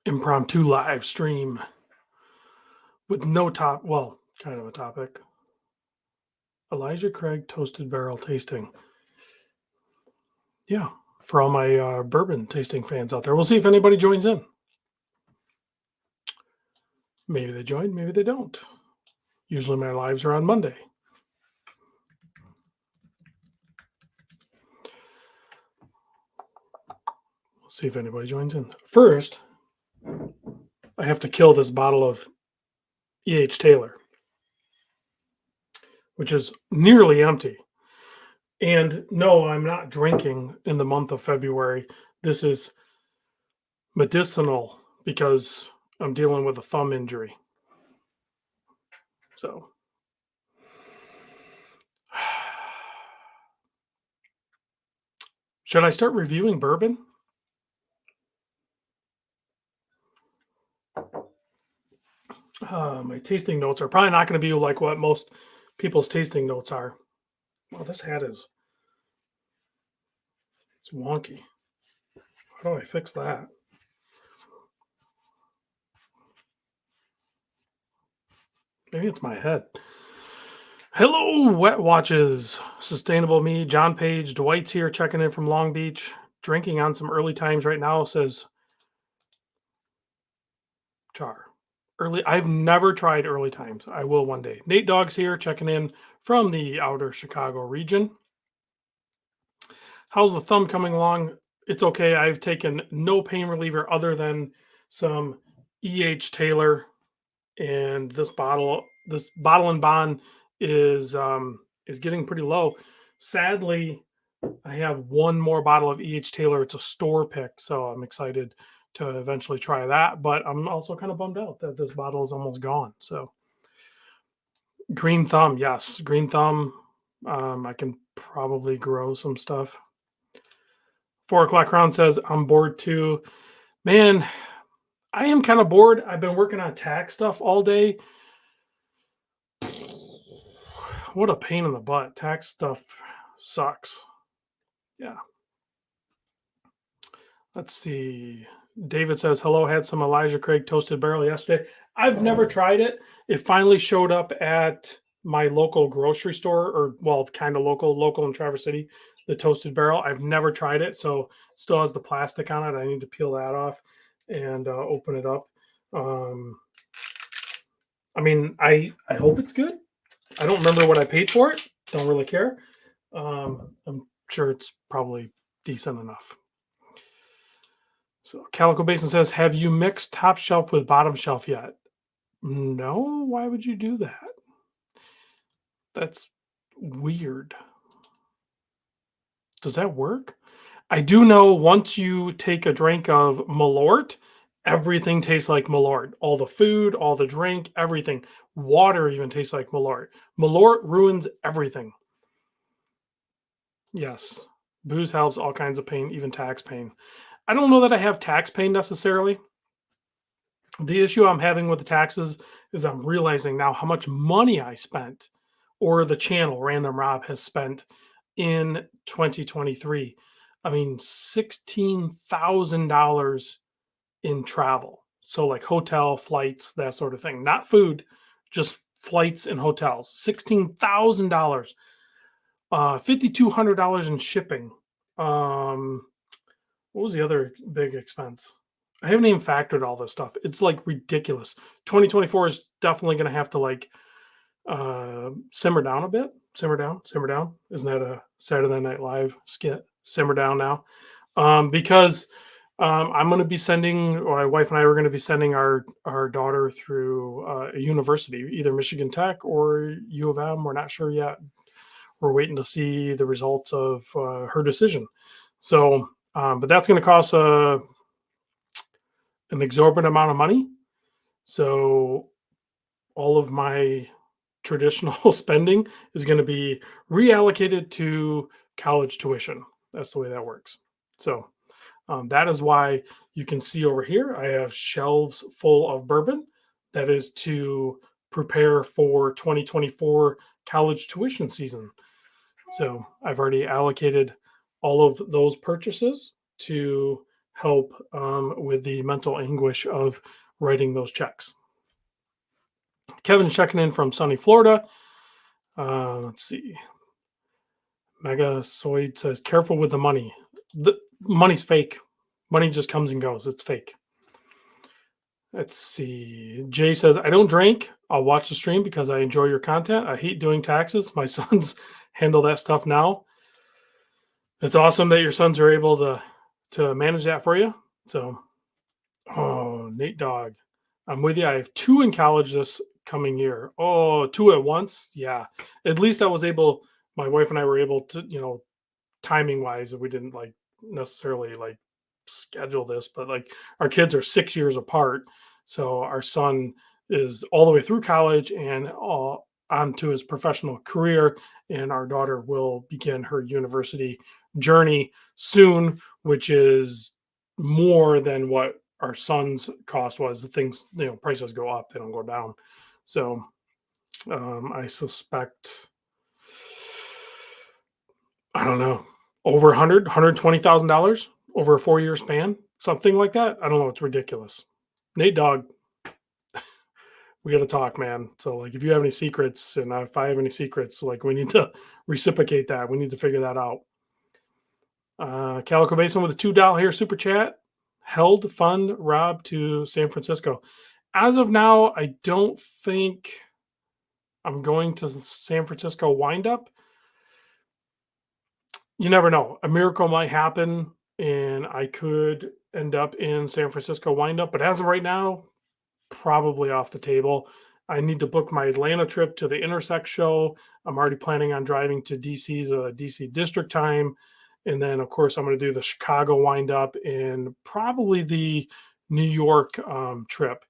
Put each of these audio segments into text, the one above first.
impromptu live stream with no kind of a topic. Elijah Craig Toasted Barrel tasting. Yeah, for all my bourbon tasting fans out there. We'll see if anybody joins in. Maybe they join, maybe they don't. Usually my lives are on Monday. We'll see if anybody joins in. First, I have to kill this bottle of E.H. Taylor, which is nearly empty. And no, I'm not drinking in the month of February. This is medicinal because I'm dealing with a thumb injury. So, should I start reviewing bourbon? My tasting notes are probably not going to be like what most people's tasting notes are. Well, this hat it's wonky. How do I fix that? Maybe it's my head. Hello, Wet Watches. Sustainable Me. John Page. Dwight's here checking in from Long Beach. Drinking on some early times right now, says Char. I've never tried early times. I will one day. Nate Dogg's here checking in from the outer Chicago region. How's the thumb coming along? It's okay. I've taken no pain reliever other than some E.H. Taylor, and this bottle and bond is getting pretty low. Sadly, I have one more bottle of E.H. Taylor. It's a store pick, so I'm excited to eventually try that. But I'm also kind of bummed out that this bottle is almost gone. So Green Thumb, yes, Green Thumb. I can probably grow some stuff. 4 o'clock round says I'm bored too. Man, I am kind of bored. I've been working on tax stuff all day. What a pain in the butt. Tax stuff sucks. Yeah. Let's see. David says, hello, had some Elijah Craig Toasted Barrel yesterday. I've never tried it. It finally showed up at my local grocery store, or well, kind of local in Traverse City, the Toasted Barrel. I've never tried it, so still has the plastic on it. I need to peel that off and open it up. I mean, I hope it's good. I don't remember what I paid for it. Don't really care. I'm sure it's probably decent enough. So Calico Basin says, have you mixed top shelf with bottom shelf yet? No. Why would you do that? That's weird. Does that work? I do know once you take a drink of Malort, everything tastes like Malort. All the food, all the drink, everything. Water even tastes like Malort. Malort ruins everything. Yes. Booze helps all kinds of pain, even tax pain. I don't know that I have tax pain necessarily. The issue I'm having with the taxes is I'm realizing now how much money I spent, or the channel Random Rob has spent in 2023. I mean, $16,000 in travel. So like hotel, flights, that sort of thing. Not food, just flights and hotels. $16,000. $5,200 in shipping. What was the other big expense? I haven't even factored all this stuff. It's like ridiculous. 2024 is definitely going to have to like simmer down a bit. Simmer down. Isn't that a Saturday Night Live skit? Simmer down now, because I'm going to be sending, or my wife and I are going to be sending our daughter through a university, either Michigan Tech or U of M. We're not sure yet. We're waiting to see the results of her decision. So, but that's going to cost an exorbitant amount of money. So all of my traditional spending is going to be reallocated to college tuition. That's the way that works. So that is why you can see over here, I have shelves full of bourbon. That is to prepare for 2024 college tuition season. So I've already allocated all of those purchases to help with the mental anguish of writing those checks. Kevin's checking in from sunny Florida. Let's see. Megasoid says, careful with the money. The money's fake. Money just comes and goes. It's fake. Let's see. Jay says, I don't drink. I'll watch the stream because I enjoy your content. I hate doing taxes. My sons handle that stuff now. It's awesome that your sons are able to manage that for you. So, oh, Nate Dog, I'm with you. I have 2 in college this coming year. Oh, 2 at once. Yeah. At least I was able, my wife and I were able to, timing wise, we didn't like necessarily like schedule this, but like our kids are 6 years apart. So our son is all the way through college and on to his professional career. And our daughter will begin her university journey soon, which is more than what our son's cost was. The things, prices go up, they don't go down. So I suspect, I don't know, over $120,000 over a 4-year span, something like that. I don't know. It's ridiculous. Nate Dog, we got to talk, man. So like, if you have any secrets and if I have any secrets, like we need to reciprocate that. We need to figure that out. Calico Basin with a $2 here super chat. Held fund Rob to San Francisco. As of now, I don't think I'm going to San Francisco wind up. You never know. A miracle might happen and I could end up in San Francisco wind up. But as of right now, probably off the table. I need to book my Atlanta trip to the Intersect show. I'm already planning on driving to DC, to DC District Time. And then, of course, I'm going to do the Chicago wind up and probably the New York trip.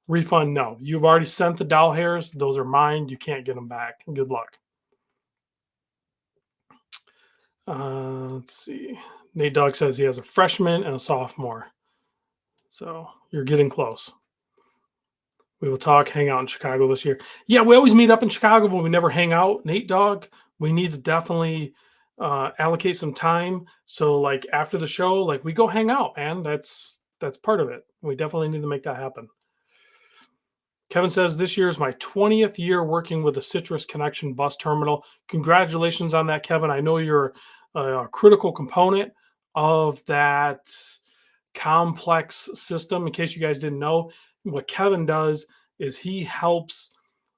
Refund, no. You've already sent the doll hairs. Those are mine. You can't get them back. Good luck. Let's see. Nate Dogg says he has a freshman and a sophomore. So you're getting close. We will talk, hang out in Chicago this year. Yeah, we always meet up in Chicago, but we never hang out. Nate Dogg, we need to definitely allocate some time. So like after the show, like we go hang out, man. That's part of it. We definitely need to make that happen. Kevin says, this year is my 20th year working with the Citrus Connection bus terminal. Congratulations on that, Kevin. I know you're a critical component of that complex system. In case you guys didn't know, what Kevin does is he helps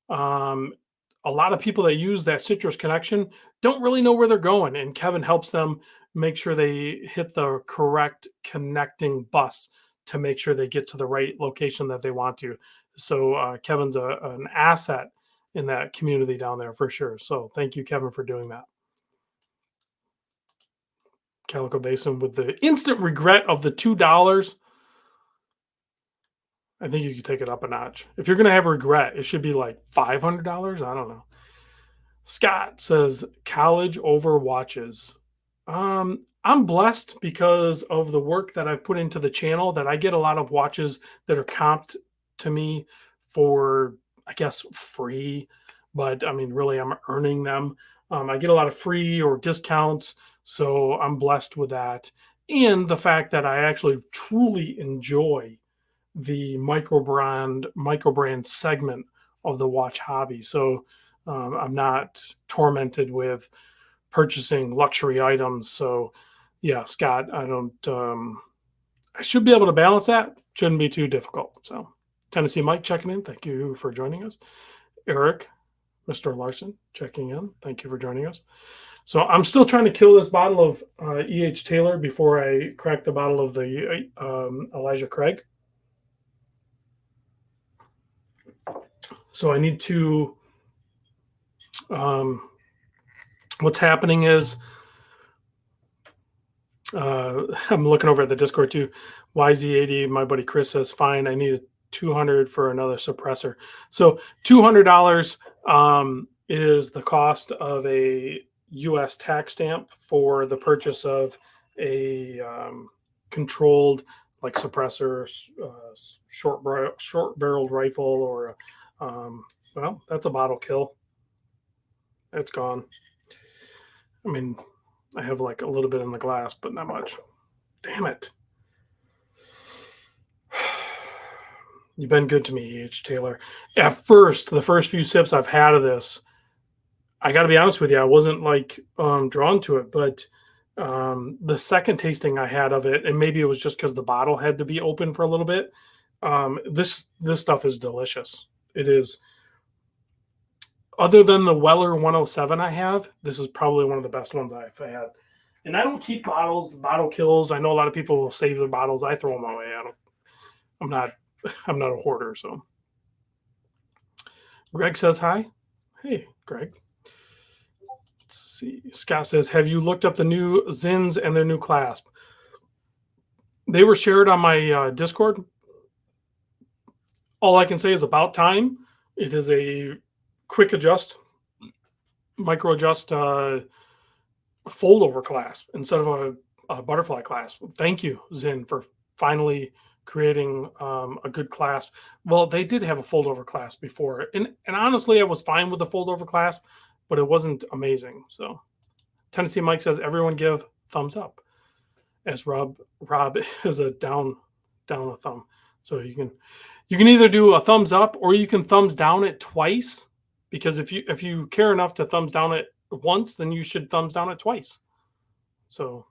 a lot of people that use that Citrus Connection don't really know where they're going. And Kevin helps them make sure they hit the correct connecting bus to make sure they get to the right location that they want to. So Kevin's an asset in that community down there for sure. So thank you, Kevin, for doing that. Calico Basin with the instant regret of the $2. I think you could take it up a notch. If you're going to have regret, it should be like $500. I don't know. Scott says college over watches. I'm blessed because of the work that I've put into the channel that I get a lot of watches that are comped to me for, I guess, free. But I mean, really, I'm earning them. I get a lot of free or discounts. So I'm blessed with that. And the fact that I actually truly enjoy the microbrand segment of the watch hobby. So I'm not tormented with purchasing luxury items. So yeah, Scott, I should be able to balance that. Shouldn't be too difficult. So Tennessee Mike checking in. Thank you for joining us. Eric, Mr. Larson checking in. Thank you for joining us. So I'm still trying to kill this bottle of E.H. Taylor before I crack the bottle of the Elijah Craig. So I need to, what's happening is, I'm looking over at the Discord too. YZ80, my buddy Chris says, fine, I need $200 for another suppressor. So $200 is the cost of a U.S. tax stamp for the purchase of a controlled like suppressor, short-barreled rifle, or well, that's a bottle kill. It's gone. I mean, I have like a little bit in the glass, but not much. Damn it. You've been good to me, E.H. Taylor. At first, the first few sips I've had of this, I got to be honest with you, I wasn't like drawn to it, but the second tasting I had of it, and maybe it was just because the bottle had to be open for a little bit. This stuff is delicious. It is. Other than the Weller 107 I have, this is probably one of the best ones I've had. And I don't keep bottles. Bottle kills. I know a lot of people will save their bottles. I throw them away. I don't. I'm not. I'm not a hoarder. So. Greg says hi. Hey, Greg. Let's see. Scott says, have you looked up the new Zins and their new clasp? They were shared on my Discord. All I can say is about time. It is a quick adjust, micro adjust fold over clasp instead of a butterfly clasp. Thank you, Zin, for finally creating a good clasp. Well, they did have a fold over clasp before, and honestly, I was fine with the fold over clasp, but it wasn't amazing. So, Tennessee Mike says everyone give thumbs up, as Rob is a down a thumb. So you can either do a thumbs up or you can thumbs down it twice, because if you care enough to thumbs down it once, then you should thumbs down it twice. So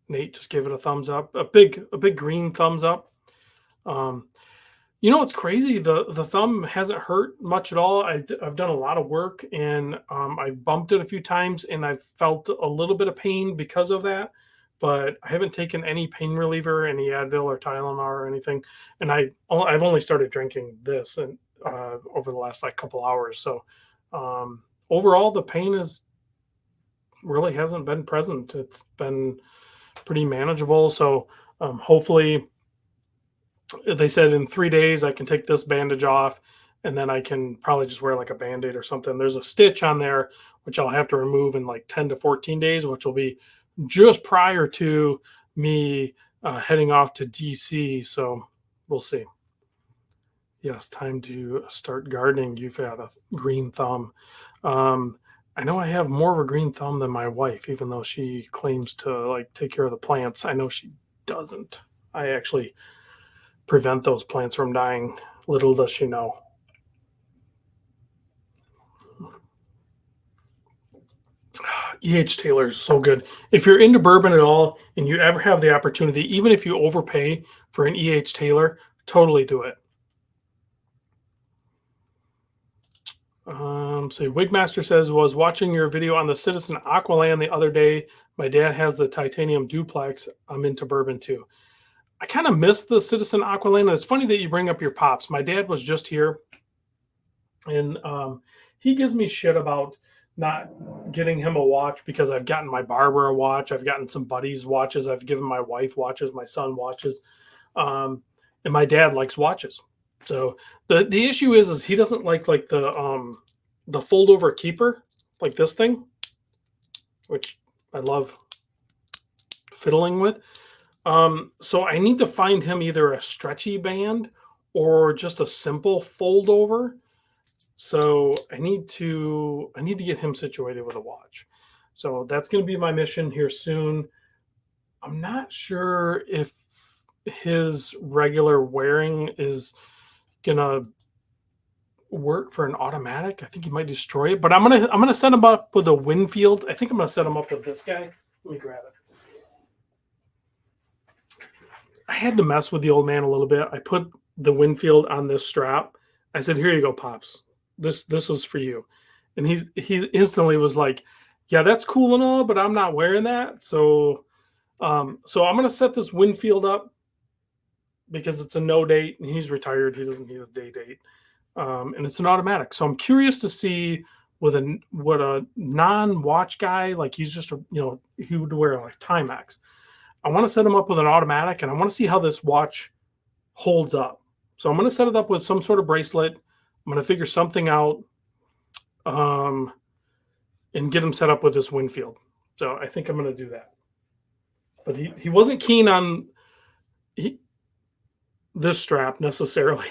Nate just gave it a thumbs up, a big green thumbs up. You know what's crazy? The thumb hasn't hurt much at all. I've done a lot of work, and I bumped it a few times, and I've felt a little bit of pain because of that. But I haven't taken any pain reliever, any Advil or Tylenol or anything. And I've only started drinking this and over the last couple hours. So overall, the pain really hasn't been present. It's been pretty manageable. So hopefully, they said in 3 days I can take this bandage off, and then I can probably just wear like a Band-Aid or something. There's a stitch on there, which I'll have to remove in like 10 to 14 days, which will be just prior to me heading off to DC. So we'll see. Yes, time to start gardening. You've got a green thumb. I know I have more of a green thumb than my wife, even though she claims to take care of the plants. I know she doesn't. I actually prevent those plants from dying. Little does she know. E.H. Taylor is so good. If you're into bourbon at all and you ever have the opportunity, even if you overpay for an E.H. Taylor, totally do it. Wigmaster says, was watching your video on the Citizen Aqualand the other day. My dad has the titanium duplex. I'm into bourbon too. I kind of miss the Citizen Aqualand. It's funny that you bring up your pops. My dad was just here, and he gives me shit about not getting him a watch because I've gotten my barber a watch. I've gotten some buddies watches. I've given my wife watches, my son watches. And my dad likes watches. So the issue is he doesn't like the fold over keeper, like this thing, which I love fiddling with. So I need to find him either a stretchy band or just a simple fold over. So I need to get him situated with a watch. So that's going to be my mission here soon. I'm not sure if his regular wearing is going to work for an automatic. I think he might destroy it, but I'm gonna set him up with a Winfield. I think I'm gonna set him up with this guy. Let me grab it. I had to mess with the old man a little bit. I put the Winfield on this strap. I said, "Here you go, Pops. This is for you." And he instantly was like, "Yeah, that's cool and all, but I'm not wearing that." So I'm gonna set this Winfield up because it's a no date, and he's retired. He doesn't need a day date, and it's an automatic. So I'm curious to see what a non-watch guy, like he's just he would wear like Timex. I want to set him up with an automatic, and I want to see how this watch holds up. So I'm going to set it up with some sort of bracelet. I'm going to figure something out, and get him set up with this Winfield. So I think I'm going to do that. But he wasn't keen on this strap necessarily.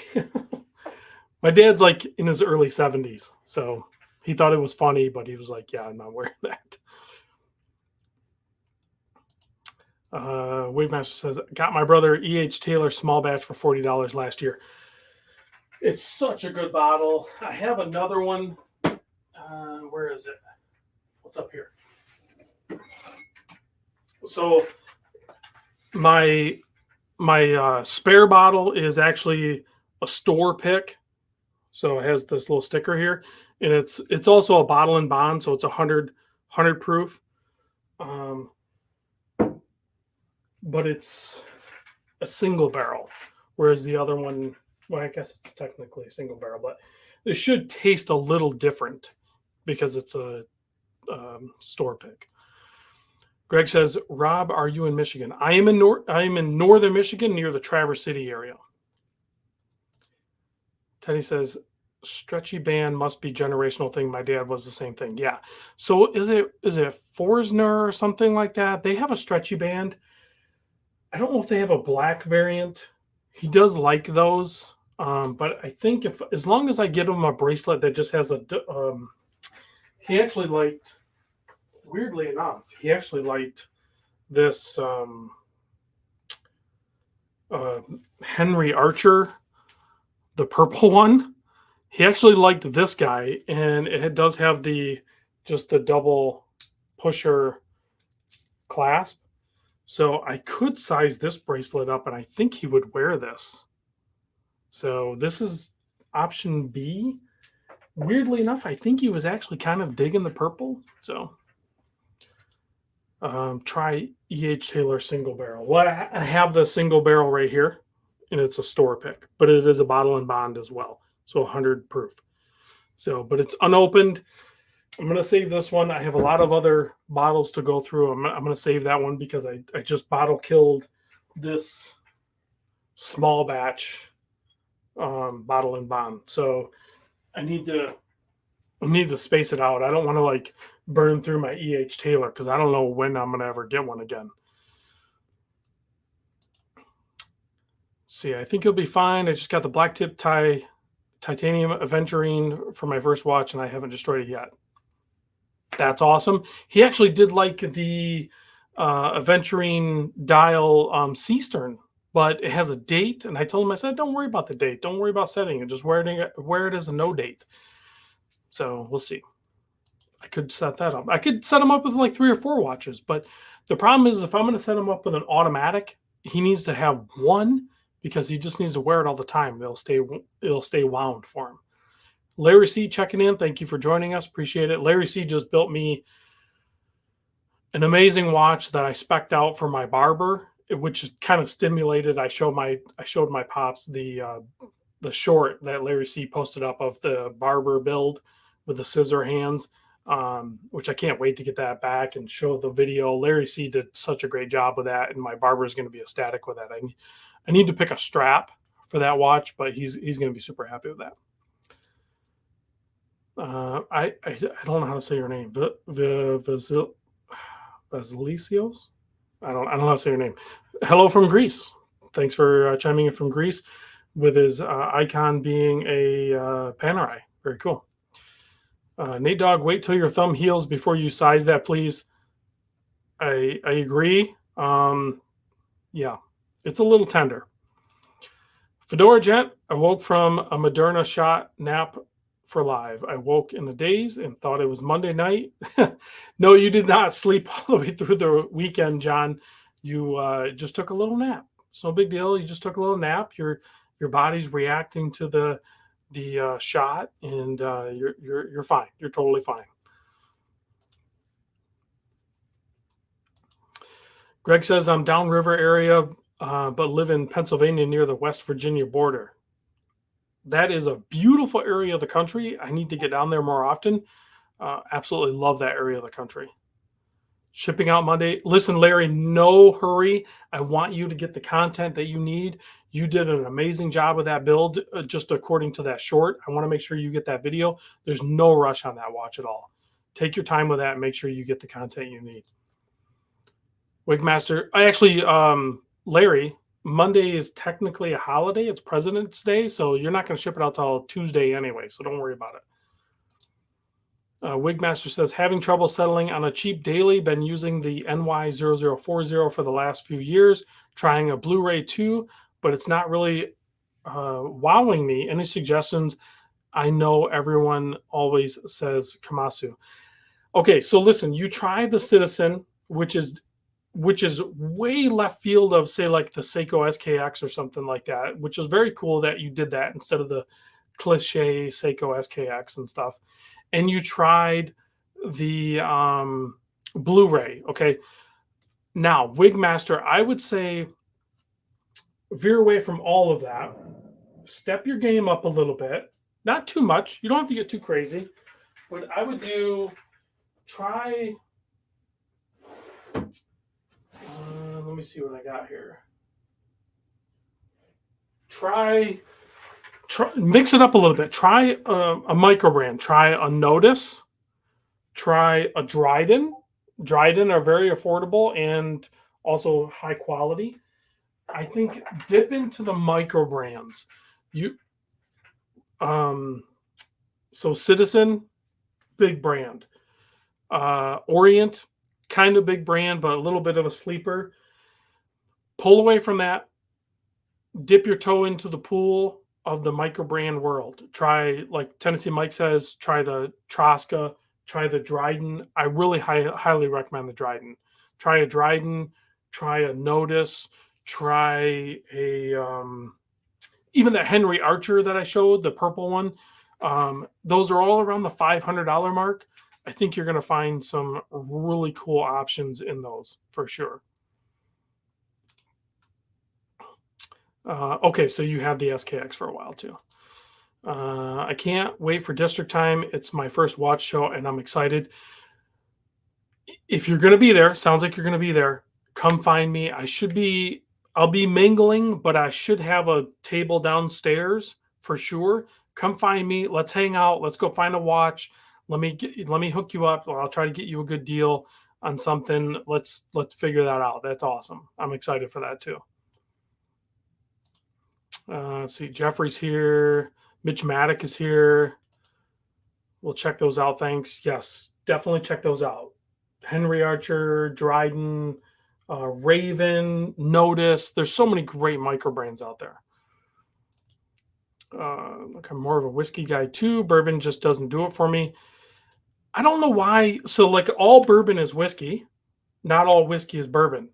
My dad's like in his early 70s, so he thought it was funny, but he was like, "Yeah, I'm not wearing that." Wigmaster says, got my brother E.H. Taylor small batch for $40 last year. It's such a good bottle. I have another one. Where is it? What's up here? So my spare bottle is actually a store pick. So it has this little sticker here, and it's also a bottle and bond, so it's 100 proof. But it's a single barrel, whereas the other one, well, I guess it's technically a single barrel, but it should taste a little different because it's a store pick. Greg says, Rob, are you in Michigan? I am in northern Michigan near the Traverse City area. Teddy says, stretchy band must be generational thing. My dad was the same thing. Yeah. So is it Forsner or something like that? They have a stretchy band. I don't know if they have a black variant. He does like those. But I think as long as I give him a bracelet that just has he actually liked, weirdly enough, this Henry Archer, the purple one. He actually liked this guy, and it does have just the double pusher clasp. So I could size this bracelet up, and I think he would wear this. So this is option B. Weirdly enough, I think he was actually kind of digging the purple. So try E.H. Taylor single barrel. Well, I have the single barrel right here, and it's a store pick, but it is a bottle and bond as well. So 100 proof. So, but it's unopened. I'm going to save this one. I have a lot of other bottles to go through. I'm going to save that one because I just bottle killed this small batch bottle and bond. So I need to space it out. I don't want to like burn through my E.H. Taylor because I don't know when I'm going to ever get one again. See, I think you'll be fine. I just got the black tip titanium aventurine for my first watch, and I haven't destroyed it yet. That's awesome. He actually did like the aventurine dial C-stern, but it has a date, and I told him, I said, don't worry about the date. Don't worry about setting it. Just wear it as a no date. So we'll see. I could set that up. I could set him up with like 3 or 4 watches, but the problem is if I'm going to set him up with an automatic, he needs to have one because he just needs to wear it all the time. It'll stay wound for him. Larry C checking in. Thank you for joining us. Appreciate it. Larry C just built me an amazing watch that I spec'd out for my barber, which is kind of stimulated. I showed my pops the short that Larry C posted up of the barber build with the scissor hands, which I can't wait to get that back and show the video. Larry C did such a great job with that, and my barber is going to be ecstatic with that. I need to pick a strap for that watch, but he's going to be super happy with that. I don't know how to say your name. Vasilicios? I don't know how to say your name. Hello from Greece. Thanks for chiming in from Greece with his icon being a Panerai. Very cool. Nate Dogg, wait till your thumb heals before you size that, please. I agree. Yeah, it's a little tender. Fedora Gent, I woke from a Moderna shot nap for live. I woke in a daze and thought it was Monday night. No, you did not sleep all the way through the weekend, John. You just took a little nap. It's no big deal. You just took a little nap. Your body's reacting to the shot, and you're fine. You're totally fine. Greg says I'm downriver area, but live in Pennsylvania near the West Virginia border. That is a beautiful area of the country. I need to get down there more often. Absolutely love that area of the country. Shipping out Monday. Listen, Larry, no hurry. I want you to get the content that you need. You did an amazing job with that build, just according to that short. I want to make sure you get that video. There's no rush on that watch at all. Take your time with that and make sure you get the content you need. Wigmaster, Larry, Monday is technically a holiday. It's President's Day, so you're not going to ship it out till Tuesday anyway, so don't worry about it. Wigmaster says, having trouble settling on a cheap daily. Been using the NY0040 for the last few years, trying a Blu-ray 2, but it's not really wowing me. Any suggestions? I know everyone always says Kamasu. Okay, so listen, you try the Citizen, which is way left field of, say, like the Seiko SKX or something like that, which is very cool that you did that instead of the cliche Seiko SKX and stuff. And you tried the Blu-ray. Okay, now Wigmaster, I would say veer away from all of that. Step your game up a little bit, not too much. You don't have to get too crazy, but I would try. Let me see what I got here. Try mix it up a little bit. Try a micro brand. Try a Notice. Try a Dryden. Dryden are very affordable and also high quality. I think dip into the micro brands. So Citizen, big brand. Orient, kind of big brand, but a little bit of a sleeper. Pull away from that. Dip your toe into the pool of the micro brand world. Try, like Tennessee Mike says, try the Trosca, try the Dryden. I really highly recommend the Dryden. Try a Dryden, try a Notice, try a even that Henry Archer that I showed, the purple one. Those are all around the $500 mark. I think you're going to find some really cool options in those for sure. Okay, so you had the SKX for a while too. I can't wait for District Time. It's my first watch show, and I'm excited. If you're going to be there, sounds like you're going to be there, come find me. I'll be mingling, but I should have a table downstairs for sure. Come find me. Let's hang out. Let's go find a watch. Let me hook you up. I'll try to get you a good deal on something. Let's figure that out. That's awesome. I'm excited for that too. Let's see, Jeffrey's here. Mitch Maddock is here. We'll check those out. Thanks. Yes, definitely check those out. Henry Archer, Dryden, Raven, Notice. There's so many great micro brands out there. Look, I'm more of a whiskey guy too. Bourbon just doesn't do it for me. I don't know why. So, like, all bourbon is whiskey. Not all whiskey is bourbon.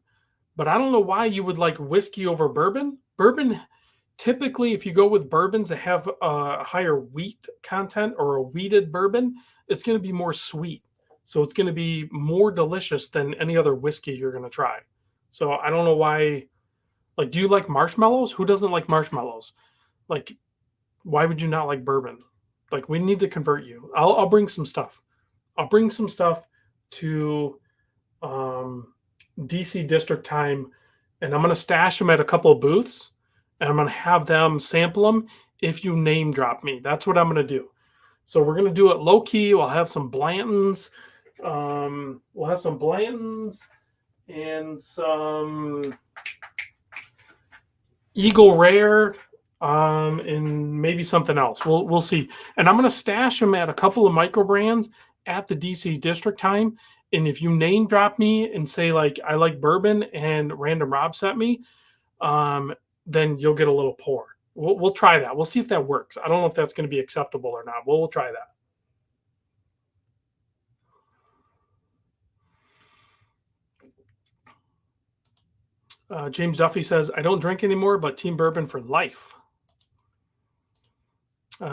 But I don't know why you would like whiskey over bourbon. Bourbon, typically, if you go with bourbons that have a higher wheat content or a wheated bourbon, it's going to be more sweet. So it's going to be more delicious than any other whiskey you're going to try. So I don't know why. Like, do you like marshmallows? Who doesn't like marshmallows? Like, why would you not like bourbon? Like, we need to convert you. I'll bring some stuff. I'll bring some stuff to DC District Time, and I'm going to stash them at a couple of booths, and I'm going to have them sample them if you name drop me. That's what I'm going to do. So we're going to do it low key. We'll have some Blantons. We'll have some Blantons and some Eagle Rare, and maybe something else. We'll see. And I'm going to stash them at a couple of micro brands at the DC District Time. And if you name drop me and say, like, I like bourbon and Random Rob sent me, then you'll get a little pour. We'll try that. We'll see if that works. I don't know if that's going to be acceptable or not. We'll try that. James Duffy says, I don't drink anymore, but Team Bourbon for life.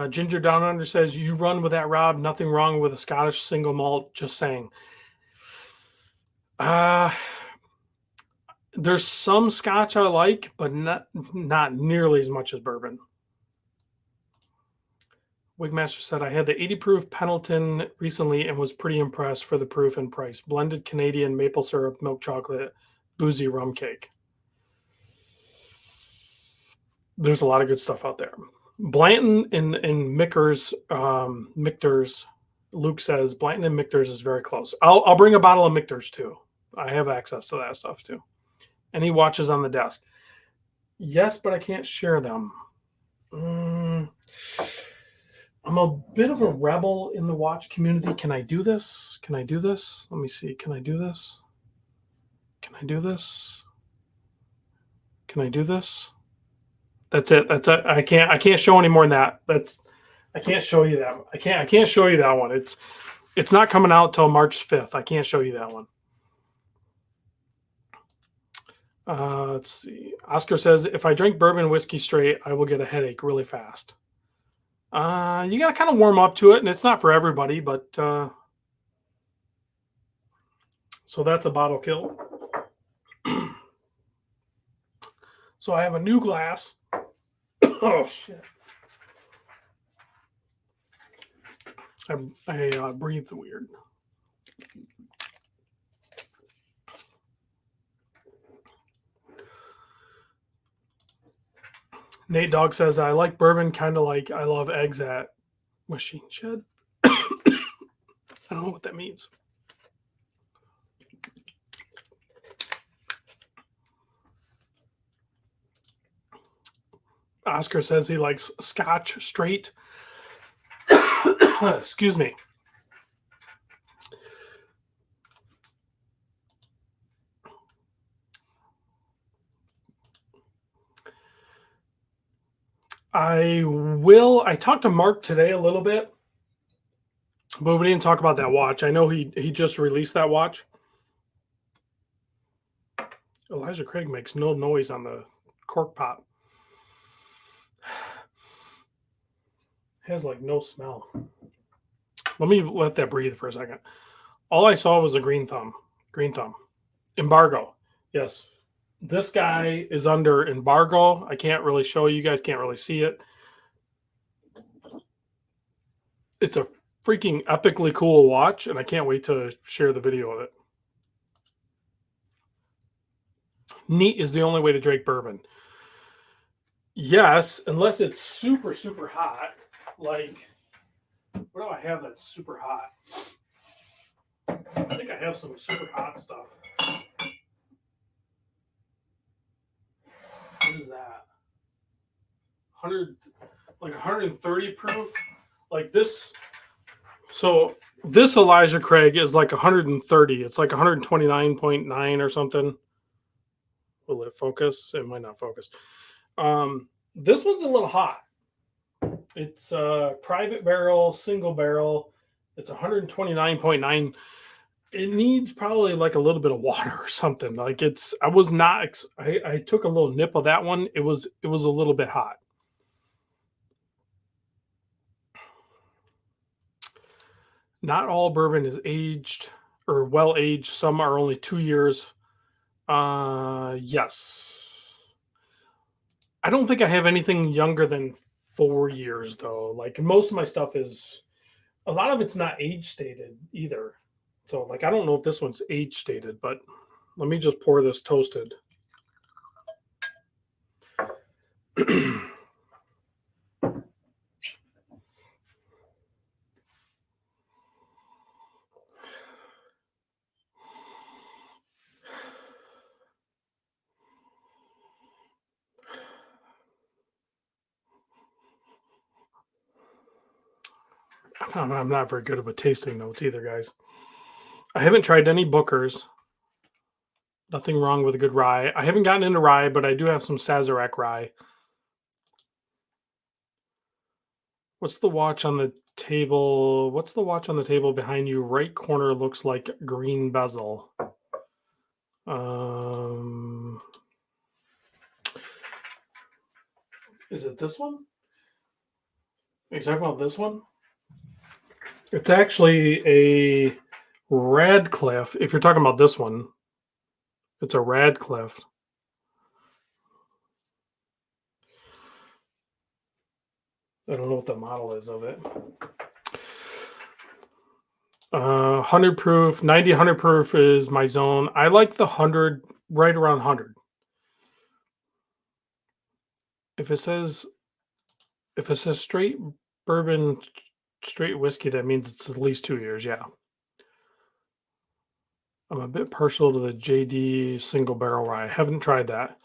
Ginger Down Under says, you run with that, Rob. Nothing wrong with a Scottish single malt. Just saying. There's some Scotch I like, but not nearly as much as bourbon. Wigmaster said, I had the 80 proof Pendleton recently and was pretty impressed for the proof and price. Blended Canadian maple syrup, milk chocolate, boozy rum cake. There's a lot of good stuff out there. Blanton and Michter's, Luke says, Blanton and Michter's is very close. I'll bring a bottle of Michter's too. I have access to that stuff too. Any watches on the desk? Yes, but I can't share them. I'm a bit of a rebel in the watch community. Can I do this? Can I do this? Let me see. Can I do this? Can I do this? Can I do this? That's it. That's it. I can't show any more than that. I can't show you that. I can't show you that one. It's not coming out till March 5th. I can't show you that one. Let's see. Oscar says, if I drink bourbon whiskey straight, I will get a headache really fast. You got to kind of warm up to it, and it's not for everybody, but so that's a bottle kill. So I have a new glass. Oh, shit. I breathe weird. Nate Dogg says, I like bourbon kind of like I love eggs at Machine Shed. I don't know what that means. Oscar says he likes Scotch straight. Excuse me. I talked to Mark today a little bit, but we didn't talk about that watch. I know he just released that watch. Elijah Craig makes no noise on the cork pop. Has like no smell. Let me let that breathe for a second. All I saw was a green thumb. Green thumb. Embargo. Yes. This guy is under embargo. I can't really show you. You guys can't really see it. It's a freaking epically cool watch, and I can't wait to share the video of it. Neat is the only way to drink bourbon. Yes, unless it's super, super hot. Like, what do I have that's super hot? I think I have some super hot stuff. What is that? 130 proof? Like this. So this Elijah Craig is like 130. It's like 129.9 or something. Will it focus? It might not focus. This one's a little hot. It's a private barrel, single barrel. It's 129.9. It needs probably like a little bit of water or something. Like I took a little nip of that one. It was a little bit hot. Not all bourbon is aged or well aged. Some are only 2 years. Yes. I don't think I have anything younger than 4 years though. Like most of my stuff is, a lot of it's not age stated either. So like I don't know if this one's age stated, but let me just pour this toasted. I'm not very good with tasting notes either, guys. I haven't tried any Bookers. Nothing wrong with a good rye. I haven't gotten into rye, but I do have some Sazerac rye. What's the watch on the table? What's the watch on the table behind you? Right corner looks like green bezel. Is it this one? Are you talking about this one? It's actually a Radcliffe. If you're talking about this one, it's a Radcliffe. I don't know what the model is of it. 100 proof, 90, 100 proof is my zone. I like the 100, right around 100. If it says straight bourbon, straight whiskey, that means it's at least 2 years. Yeah. I'm a bit partial to the JD single barrel rye. I haven't tried that.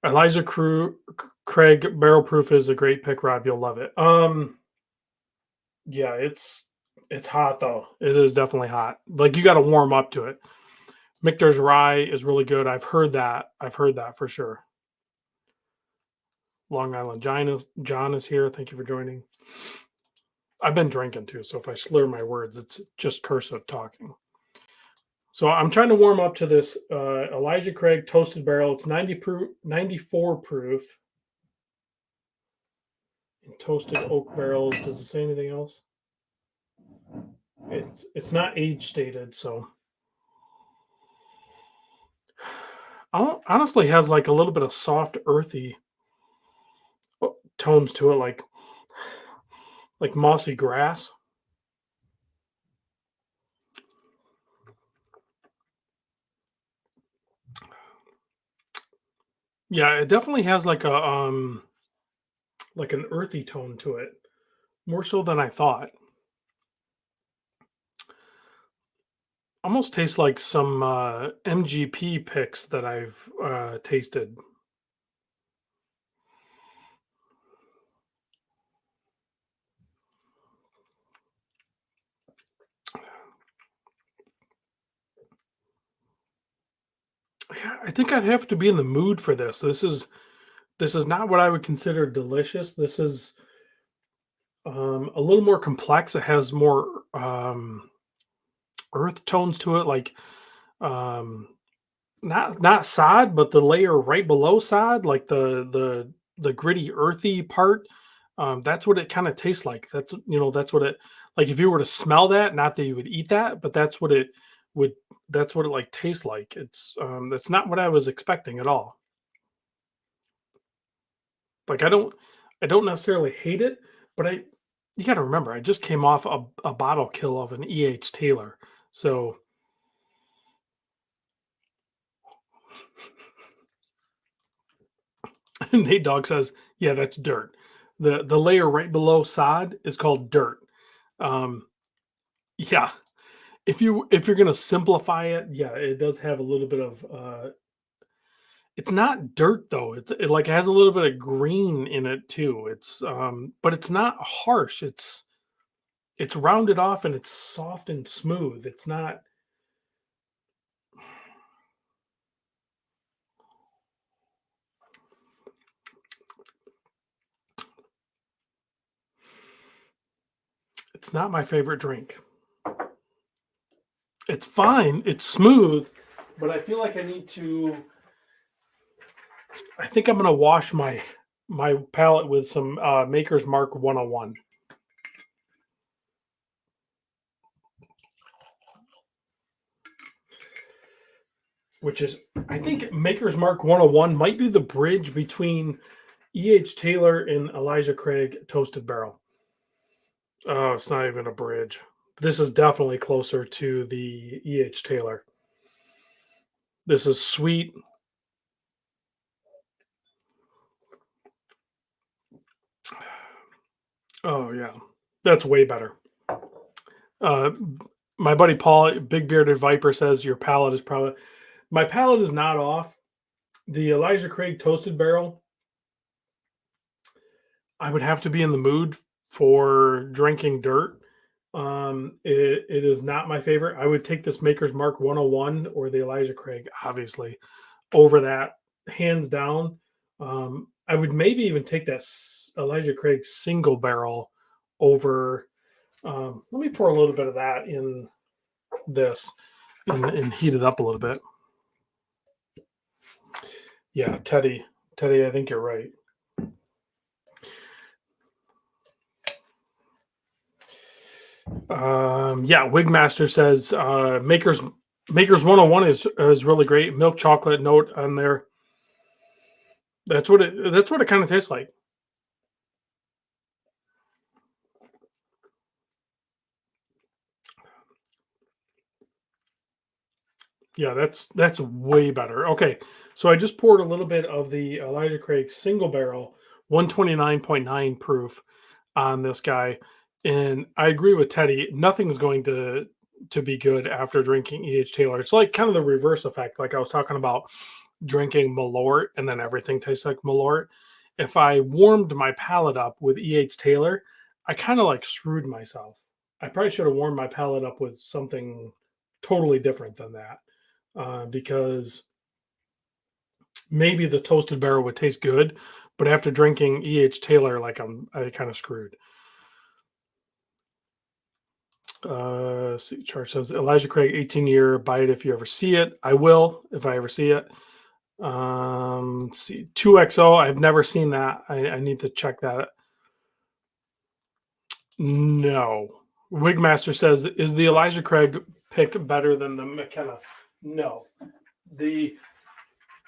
Elijah Craig barrel proof is a great pick, Rob. You'll love it. Yeah, it's hot though. It is definitely hot. Like you got to warm up to it. Michter's rye is really good. I've heard that. I've heard that for sure. Long Island John is here. Thank you for joining. I've been drinking too, so if I slur my words, it's just cursive talking. So I'm trying to warm up to this Elijah Craig toasted barrel. It's 90 proof, 94 proof. In toasted oak barrels. Does it say anything else? It's not age stated, so honestly has like a little bit of soft, earthy tones to it, like mossy grass. Yeah, it definitely has like an earthy tone to it, more so than I thought. Almost tastes like some MGP picks that I've tasted. Yeah, I think I'd have to be in the mood for this. This is not what I would consider delicious. This is a little more complex. It has more earth tones to it, like um, not sod, but the layer right below sod, like the gritty, earthy part. That's what it kind of tastes like. That's what it like. If you were to smell that, not that you would eat that, but would. That's what it like tastes like. That's not what I was expecting at all. Like I don't necessarily hate it, but you got to remember I just came off a bottle kill of an EH Taylor, so Nate Dog says, yeah, that's dirt. The layer right below sod is called dirt. Um, yeah, if you're gonna simplify it, yeah, it does have a little bit of it's not dirt though. It like has a little bit of green in it too. But it's not harsh. It's rounded off and it's soft and smooth. It's not my favorite drink. It's fine. It's smooth, but I feel like I think I'm gonna wash my palate with some Maker's Mark 101, which is I think Maker's Mark 101 might be the bridge between E.H. Taylor and Elijah Craig Toasted Barrel. Oh, it's not even a bridge. This is definitely closer to the E.H. Taylor. This is sweet. Oh yeah, that's way better. Uh, my buddy Paul, Big Bearded Viper, says your palate is probably my palate is not off. The Elijah Craig Toasted Barrel, I would have to be in the mood for drinking dirt. It is not my favorite. I would take this Maker's Mark 101 or the Elijah Craig, obviously, over that, hands down. I would maybe even take that Elijah Craig single barrel over. Let me pour a little bit of that in this and heat it up a little bit. Yeah, Teddy, I think you're right. Yeah, Wigmaster says Makers 101 is really great. Milk chocolate note on there. That's what it kind of tastes like. Yeah, that's way better. Okay, so I just poured a little bit of the Elijah Craig single barrel, 129.9 proof on this guy, and I agree with Teddy. Nothing's going to be good after drinking E.H. Taylor. It's like kind of the reverse effect, like I was talking about drinking Malort, and then everything tastes like Malort. If I warmed my palate up with E.H. Taylor, I kind of like screwed myself. I probably should have warmed my palate up with something totally different than that, because maybe the toasted barrel would taste good, but after drinking E.H. Taylor, like I kind of screwed. See, chart says Elijah Craig 18-year, buy it if you ever see it. I will if I ever see it. Let's see, 2XO. I've never seen that. I need to check that. No. Wigmaster says, is the Elijah Craig pick better than the McKenna? No. The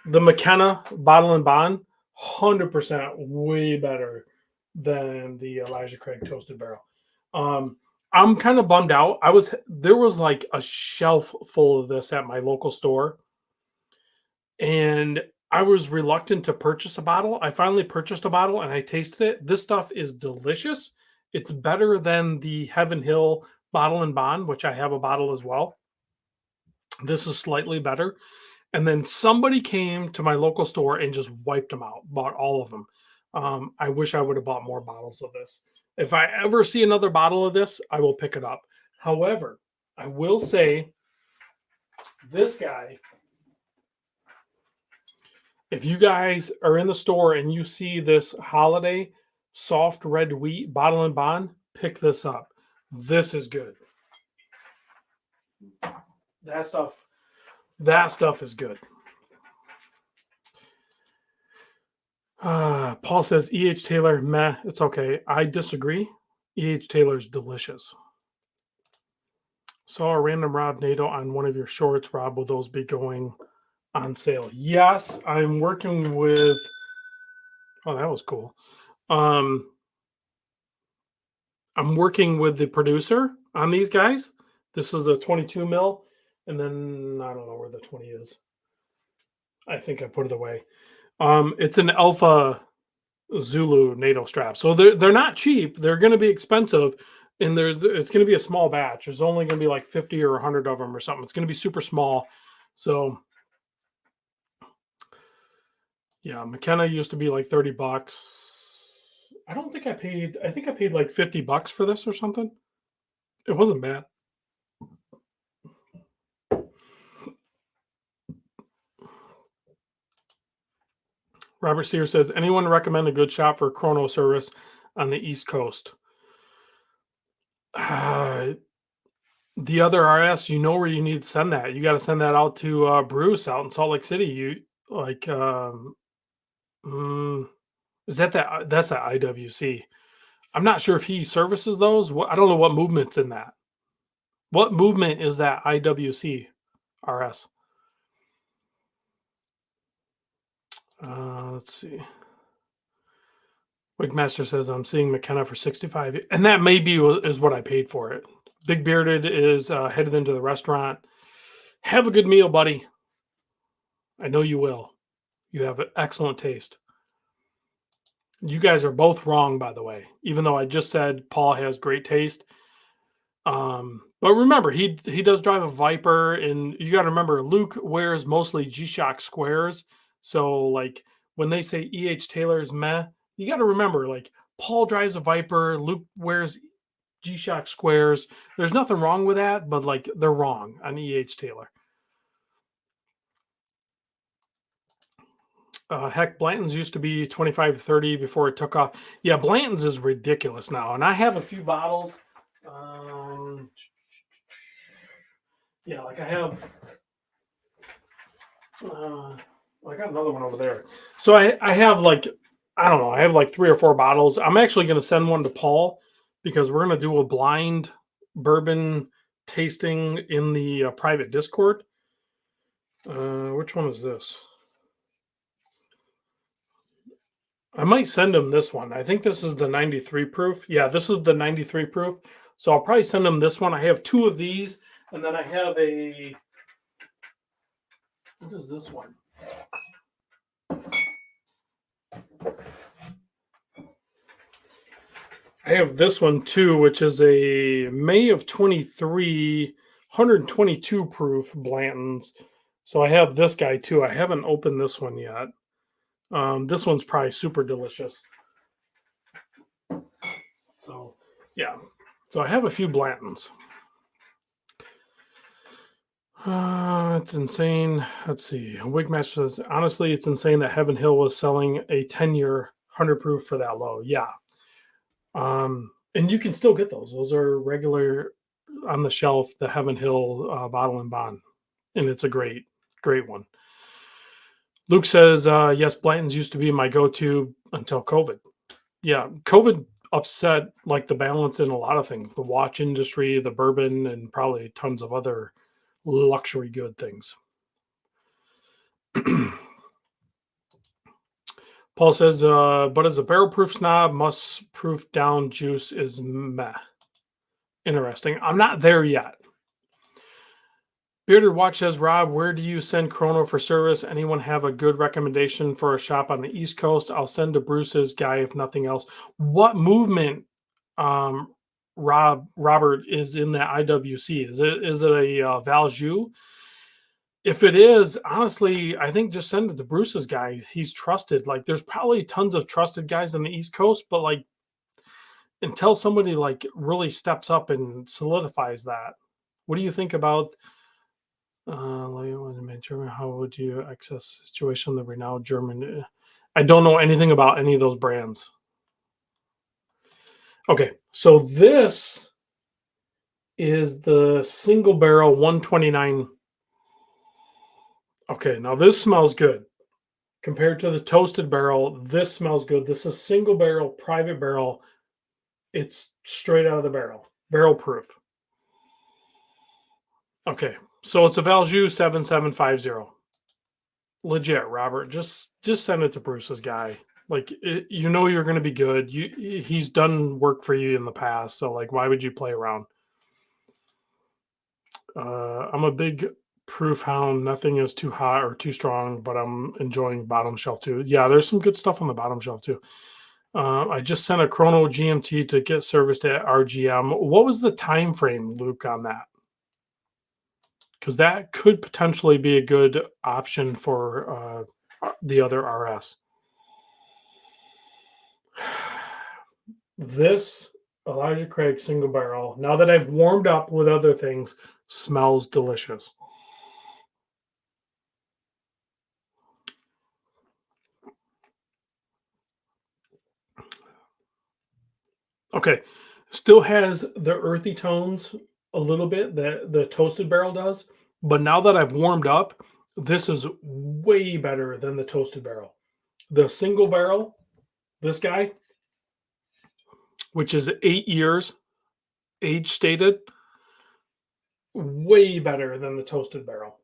McKenna Bottle and Bond, 100% way better than the Elijah Craig Toasted Barrel. I'm kind of bummed out. There was like a shelf full of this at my local store, and I was reluctant to purchase a bottle. I finally purchased a bottle and I tasted it. This stuff is delicious. It's better than the Heaven Hill Bottle and Bond, which I have a bottle as well. This is slightly better. And then somebody came to my local store and just wiped them out, bought all of them. I wish I would have bought more bottles of this. If I ever see another bottle of this, I will pick it up. However, I will say this guy, if you guys are in the store and you see this Holiday Soft Red Wheat Bottle and Bond, pick this up. This is good. That stuff is good. Paul says E.H. Taylor, meh, it's okay. I disagree. E.H. Taylor's delicious. Saw a random Rob NATO on one of your shorts. Rob, will those be going on sale? Yes, I'm working with. Oh, that was cool. I'm working with the producer on these guys. This is a 22 mil, and then I don't know where the 20 is. I think I put it away. It's an Alpha Zulu NATO strap, so they're not cheap. They're going to be expensive, and it's going to be a small batch. There's only going to be like 50 or 100 of them or something. It's going to be super small. So yeah, McKenna used to be like $30. I don't think I paid. I think I paid like $50 for this or something. It wasn't bad. Robert Sear says, anyone recommend a good shop for chrono service on the East Coast? The other RS, you know where you need to send that. You got to send that out to Bruce out in Salt Lake City. You like, is that's at IWC? I'm not sure if he services those. I don't know what movement's in that. What movement is that IWC RS? Let's see. Wigmaster says, I'm seeing McKenna for 65. And that maybe is what I paid for it. Big Bearded is headed into the restaurant. Have a good meal, buddy. I know you will. You have an excellent taste. You guys are both wrong, by the way, even though I just said Paul has great taste. But remember, he does drive a Viper, and you got to remember, Luke wears mostly G-Shock squares. So, like, when they say E.H. Taylor's meh, you got to remember, like, Paul drives a Viper, Luke wears G-Shock squares. There's nothing wrong with that, but, like, they're wrong on E.H. Taylor. Heck, Blanton's used to be 25 to 30 before it took off. Yeah, Blanton's is ridiculous now, and I have a few bottles. Yeah, like I have. I got another one over there. So I have like, I don't know, I have like 3 or 4 bottles. I'm actually going to send one to Paul because we're going to do a blind bourbon tasting in the private Discord. Which one is this? I might send him this one. I think this is the 93 proof. Yeah, this is the 93 proof. So I'll probably send him this one. I have 2 of these, and then I have a. What is this one? I have this one too, which is a May of 23, 122 proof Blanton's. So I have this guy too. I haven't opened this one yet. This one's probably super delicious. So Yeah. So I have a few Blantons. It's insane. Let's see. Wigmaster says, honestly, it's insane that Heaven Hill was selling a 10-year 100 proof for that low. Yeah. And you can still get those. Those are regular on the shelf, the Heaven Hill bottle and bond. And it's a great, great one. Luke says, yes, Blanton's used to be my go-to until COVID. Yeah, COVID upset like the balance in a lot of things, the watch industry, the bourbon, and probably tons of other luxury good things. Paul says, but as a barrel proof snob, must proof down juice is meh. Interesting. I'm not there yet. Bearded Watch says, Rob, where do you send Chrono for service? Anyone have a good recommendation for a shop on the East Coast? I'll send to Bruce's guy if nothing else. What movement, Robert, is in that IWC? Is it a Valjoux? If it is, honestly, I think just send it to Bruce's guy. He's trusted. Like, there's probably tons of trusted guys on the East Coast, but like, until somebody like really steps up and solidifies that, what do you think about? How would you access situation the renowned German? I don't know anything about any of those brands. Okay, so this is the single barrel 129. Okay, now this smells good. Compared to the toasted barrel, this smells good. This is single barrel, private barrel. It's straight out of the barrel, barrel proof. Okay, so it's a Valjoux 7750. Legit, Robert. Just send it to Bruce's guy. Like, you know you're going to be good. He's done work for you in the past, so like, why would you play around? I'm a big proof hound. Nothing is too hot or too strong, but I'm enjoying bottom shelf too. Yeah, there's some good stuff on the bottom shelf too. I just sent a Chrono GMT to get serviced at RGM. What was the time frame, Luke, on that? Because that could potentially be a good option for the other RS. This Elijah Craig single barrel, now that I've warmed up with other things, smells delicious. Okay, still has the earthy tones a little bit that the toasted barrel does, but now that I've warmed up, this is way better than the toasted barrel. The single barrel, this guy, which is 8 years age stated, way better than the toasted barrel.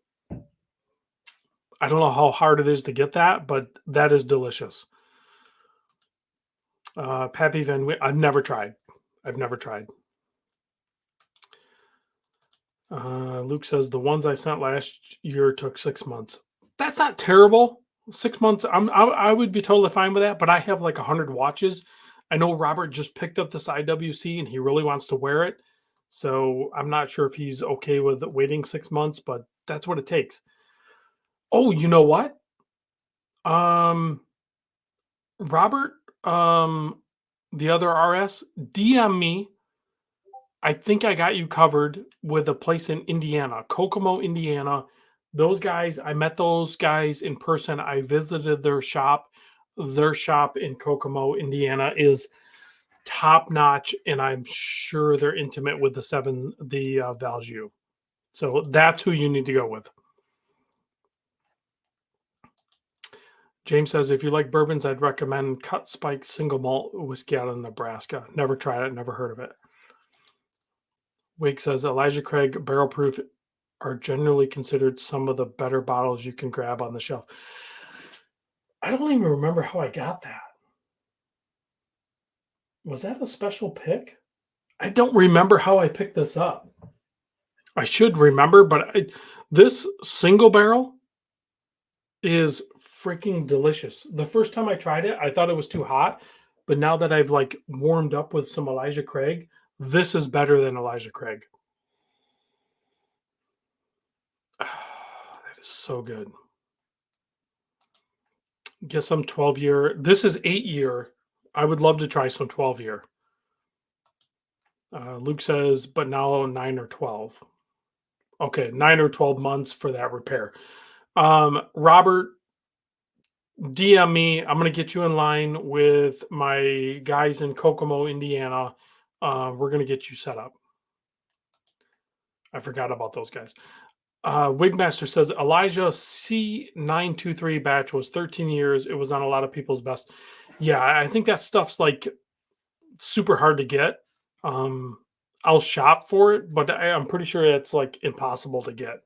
I don't know how hard it is to get that, but that is delicious. Pappy Van I've never tried. Luke says the ones I sent last year took 6 months. That's not terrible. 6 months. I would be totally fine with that. But I have like 100 watches. I know Robert just picked up this IWC and he really wants to wear it. So I'm not sure if he's okay with waiting 6 months, but that's what it takes. Oh, you know what? Robert, the other RS, DM me. I think I got you covered with a place in Indiana, Kokomo, Indiana. Those guys, I met those guys in person. I visited their shop. Their shop in Kokomo, Indiana is top notch, and I'm sure they're intimate with the Valjoux. So that's who you need to go with. James says, if you like bourbons, I'd recommend Cut Spike Single Malt Whiskey out of Nebraska. Never tried it, never heard of it. Wake says, Elijah Craig Barrel Proof are generally considered some of the better bottles you can grab on the shelf. I don't even remember how I got that. Was that a special pick? I don't remember how I picked this up. I should remember, but this single barrel is freaking delicious. The first time I tried it, I thought it was too hot, but now that I've like warmed up with some Elijah Craig, this is better than Elijah Craig. That is so good. Get some 12-year. This is 8-year. I would love to try some 12-year. Luke says, but now 9 or 12. Okay, 9 or 12 months for that repair. Robert, DM me. I'm going to get you in line with my guys in Kokomo, Indiana. We're going to get you set up. I forgot about those guys. Wigmaster says Elijah C923 batch was 13 years. It was on a lot of people's best. Yeah, I think that stuff's like super hard to get. I'll shop for it, but I'm pretty sure it's like impossible to get.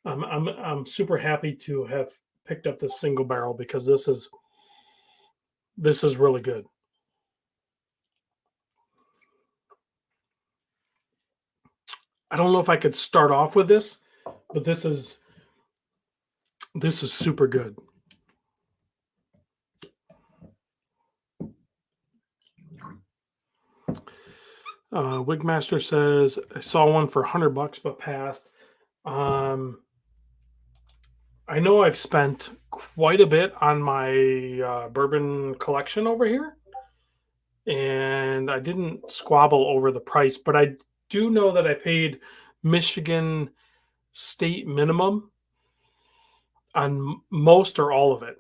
I'm super happy to have picked up this single barrel because this is really good. I don't know if I could start off with this, but this is super good. Wigmaster says I saw one for $100 but passed. I know I've spent quite a bit on my bourbon collection over here, and I didn't squabble over the price, but I do know that I paid Michigan state minimum on most or all of it.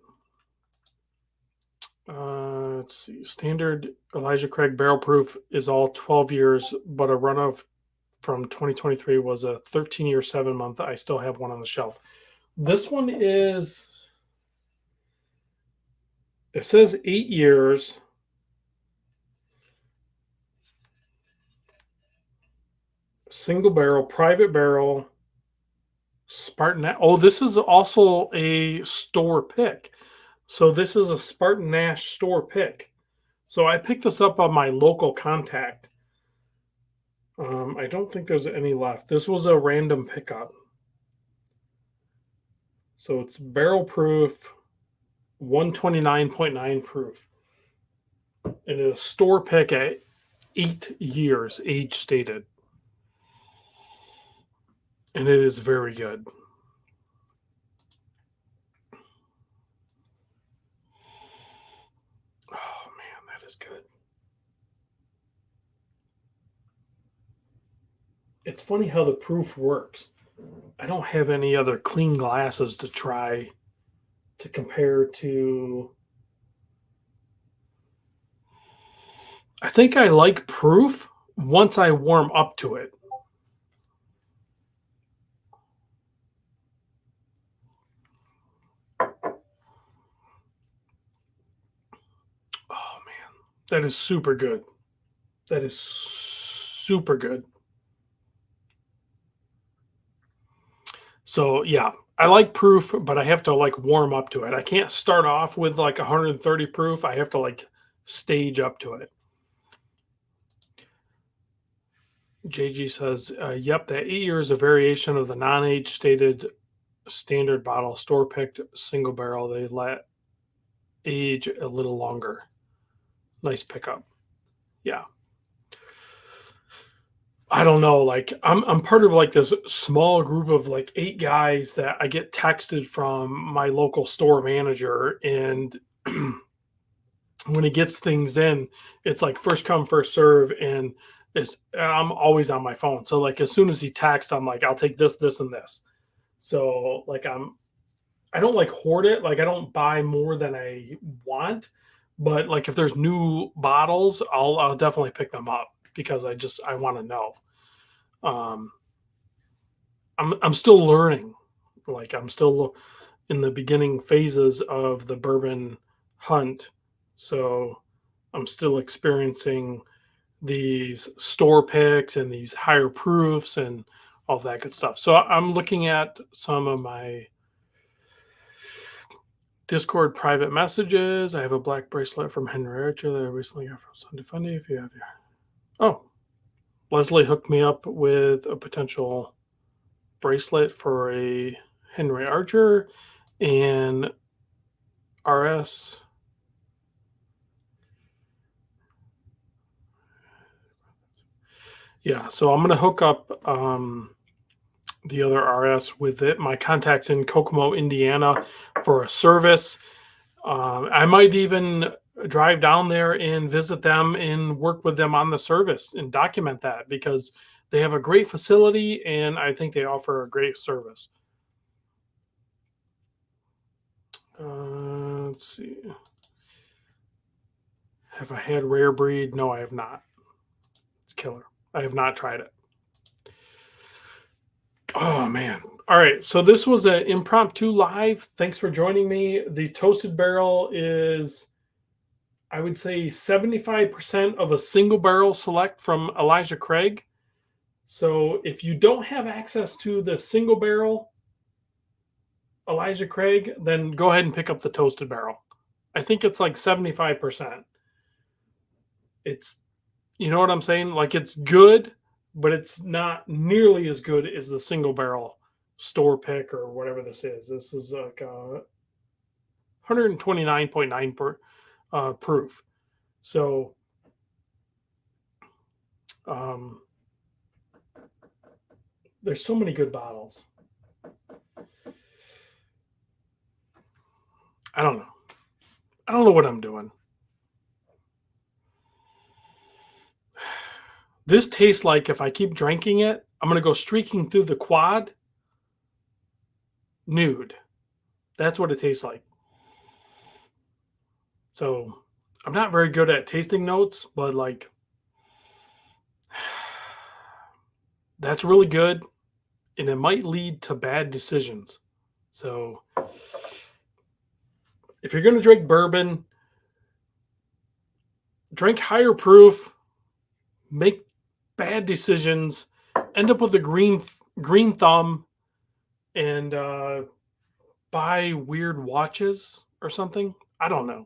Let's see. Standard Elijah Craig barrel proof is all 12 years, but a run of from 2023 was a 13-year, 7-month. I still have one on the shelf. This one is, it says 8 years. Single barrel, private barrel, Spartan. Oh, this is also a store pick. So this is a Spartan Nash store pick. So I picked this up on my local contact. I don't think there's any left. This was a random pickup. So it's barrel proof, 129.9 proof. And it is a store pick at 8 years, age stated. And it is very good. Oh, man, that is good. It's funny how the proof works. I don't have any other clean glasses to try to compare to. I think I like proof once I warm up to it. Oh man, that is super good. That is super good. So yeah, I like proof, but I have to like warm up to it. I can't start off with like 130 proof. I have to like stage up to it. JG says, yep, that 8 years is a variation of the non-age stated standard bottle, store picked single barrel. They let age a little longer. Nice pickup. Yeah. I don't know. Like I'm part of like this small group of like 8 guys that I get texted from my local store manager, and when he gets things in, it's like first come first serve, and I'm always on my phone. So like as soon as he texts, I'm like, I'll take this, this, and this. So like I don't like hoard it. Like I don't buy more than I want, but like if there's new bottles, I'll definitely pick them up because I want to know. I'm still learning. Like I'm still in the beginning phases of the bourbon hunt, so I'm still experiencing these store picks and these higher proofs and all that good stuff. So I'm looking at some of my Discord private messages. I have a black bracelet from Henry Archer that I recently got from Sunday Fundy. If you have your, oh, Leslie hooked me up with a potential bracelet for a Henry Archer and RS. Yeah, so I'm gonna hook up the other RS with it. My contacts in Kokomo, Indiana, for a service. I might even drive down there and visit them and work with them on the service and document that, because they have a great facility and I think they offer a great service. Let's see. Have I had Rare Breed? No, I have not. It's killer. I have not tried it. Oh man. All right. So this was an impromptu live. Thanks for joining me. The Toasted Barrel is, I would say, 75% of a single barrel select from Elijah Craig. So if you don't have access to the single barrel Elijah Craig, then go ahead and pick up the Toasted Barrel. I think it's like 75%. It's, you know what I'm saying? Like, it's good, but it's not nearly as good as the single barrel store pick or whatever this is. This is like 129.9 proof. So there's so many good bottles. I don't know. I don't know what I'm doing. This tastes like, if I keep drinking it, I'm going to go streaking through the quad nude. That's what it tastes like. So I'm not very good at tasting notes, but like, that's really good. And it might lead to bad decisions. So if you're going to drink bourbon, drink higher proof, make bad decisions, end up with a green thumb, and buy weird watches or something. I don't know.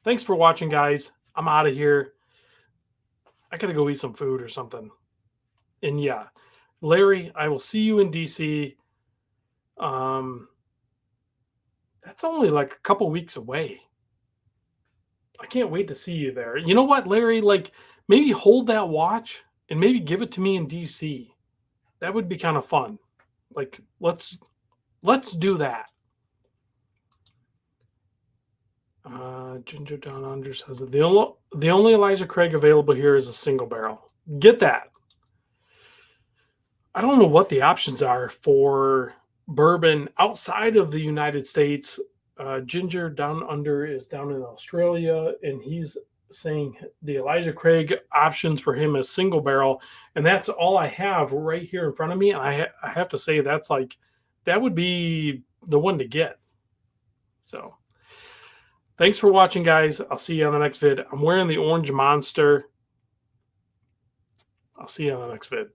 Thanks for watching, guys. I'm out of here. I got to go eat some food or something. And yeah, Larry, I will see you in DC. That's only like a couple weeks away. I can't wait to see you there. You know what, Larry? Like, maybe hold that watch and maybe give it to me in DC. That would be kind of fun. Like, let's do that. Ginger Down Under says that the only Elijah Craig available here is a single barrel. Get that. I don't know what the options are for bourbon outside of the United States. Ginger Down Under is down in Australia, and he's saying the Elijah Craig options for him is single barrel, and that's all I have right here in front of me. And I have to say, that's like, that would be the one to get. So thanks for watching, guys. I'll see you on the next vid. I'm wearing the Orange Monster. I'll see you on the next vid.